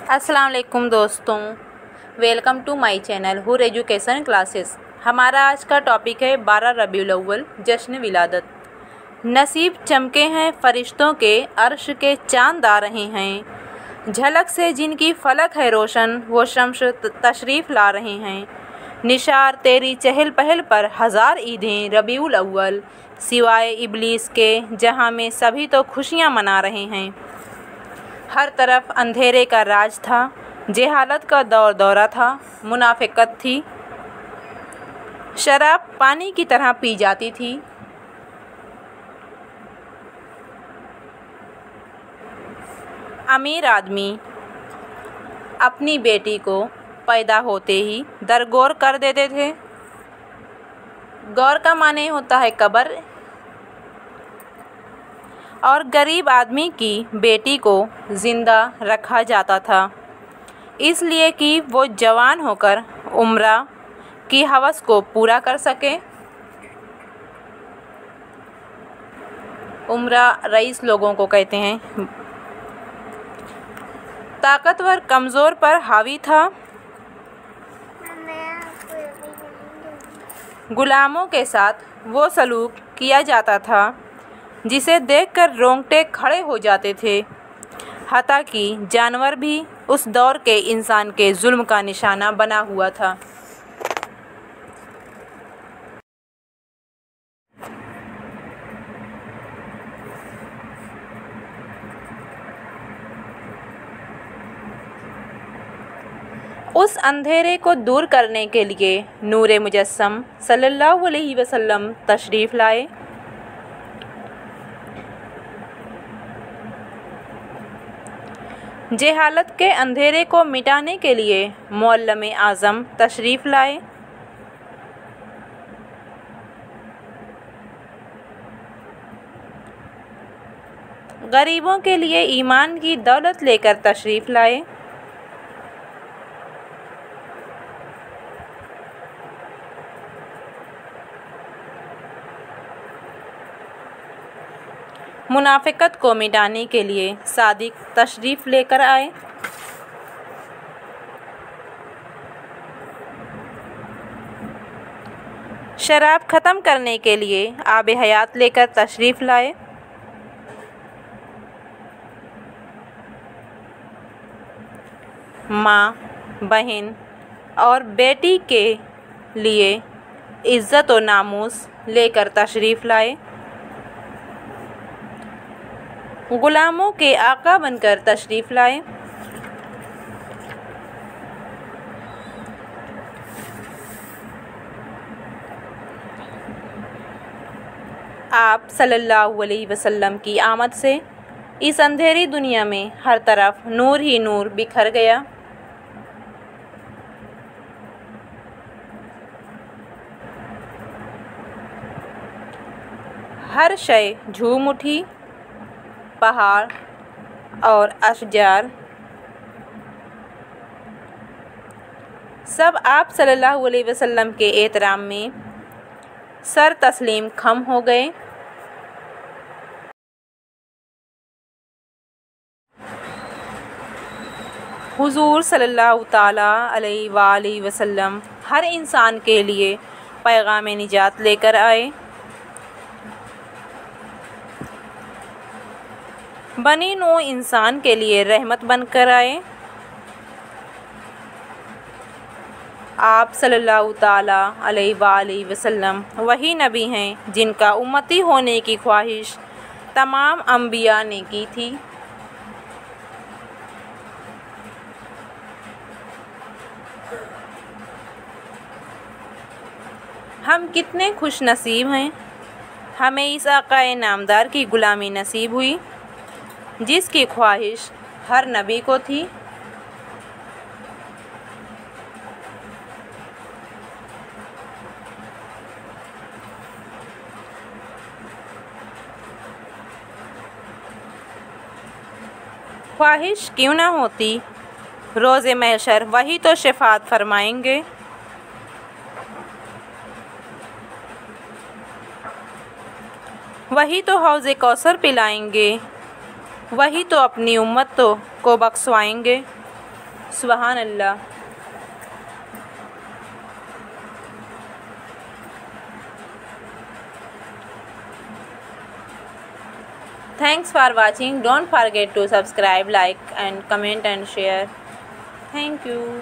अस्सलाम वालेकुम दोस्तों, वेलकम टू माय चैनल हुर एजुकेशन क्लासेस। हमारा आज का टॉपिक है 12 रबीउल अव्वल जश्न विलादत। नसीब चमके हैं फरिश्तों के, अर्श के चांद आ रहे हैं। झलक से जिनकी फलक है रोशन, वो शम्स तशरीफ़ ला रहे हैं। निशार तेरी चहल पहल पर हज़ार ईदें रबीउल अव्वल, सिवाय इब्लीस के जहाँ में सभी तो खुशियाँ मना रहे हैं। हर तरफ अंधेरे का राज था, जहालत का दौर दौरा था, मुनाफिकत थी। शराब पानी की तरह पी जाती थी। अमीर आदमी अपनी बेटी को पैदा होते ही दरगोर कर देते थे। गौर का माने होता है कब्र। और गरीब आदमी की बेटी को ज़िंदा रखा जाता था, इसलिए कि वो जवान होकर उम्रा की हवस को पूरा कर सके। उम्रा रईस लोगों को कहते हैं। ताकतवर कमज़ोर पर हावी था। गुलामों के साथ वो सलूक किया जाता था जिसे देखकर रोंगटे खड़े हो जाते थे। हत्ता कि जानवर भी उस दौर के इंसान के जुल्म का निशाना बना हुआ था। उस अंधेरे को दूर करने के लिए नूरे मुजस्सम सल्लल्लाहु अलैहि वसल्लम तशरीफ़ लाए। जहालत के अंधेरे को मिटाने के लिए मुअल्लिम आज़म तशरीफ़ लाए। गरीबों के लिए ईमान की दौलत लेकर तशरीफ़ लाए। मुनाफिकत को मिटाने के लिए सादिक तशरीफ़ लेकर आए। शराब ख़त्म करने के लिए आब हयात लेकर तशरीफ़ लाए। माँ, बहन और बेटी के लिए इज़्ज़त और नामूस लेकर तशरीफ़ लाए। गुलामों के आका बनकर तशरीफ़ लाए। आप सल्लल्लाहु अलैहि वसल्लम की आमद से इस अंधेरी दुनिया में हर तरफ नूर ही नूर बिखर गया। हर शय झूम उठी। पहाड़ और अशजार सब आप सल्लल्लाहु अलैहि वसल्लम के एहतराम में सर तस्लीम खम हो गए। हुजूर सल्लल्लाहु ताला अलैहि वसल्लम हर इंसान के लिए पैगाम निजात लेकर आए। बनी नौ इंसान के लिए रहमत बनकर आए। आप सल्लल्लाहु ताला अलैहि वसल्लम वही नबी हैं जिनका उम्मती होने की ख्वाहिश तमाम अंबिया ने की थी। हम कितने खुश नसीब हैं, हमें इस आक़ाए नामदार की ग़ुलामी नसीब हुई जिसकी ख्वाहिश हर नबी को थी। ख्वाहिश क्यों ना होती, रोज़े महशर वही तो शफ़ाअत फरमाएंगे। वही तो हौज़े कौसर पिलाएंगे, वही तो अपनी उम्मत को बख्शवाएंगे। सुबहान अल्लाह। Thanks for watching. Don't forget to subscribe, like and comment and share. Thank you.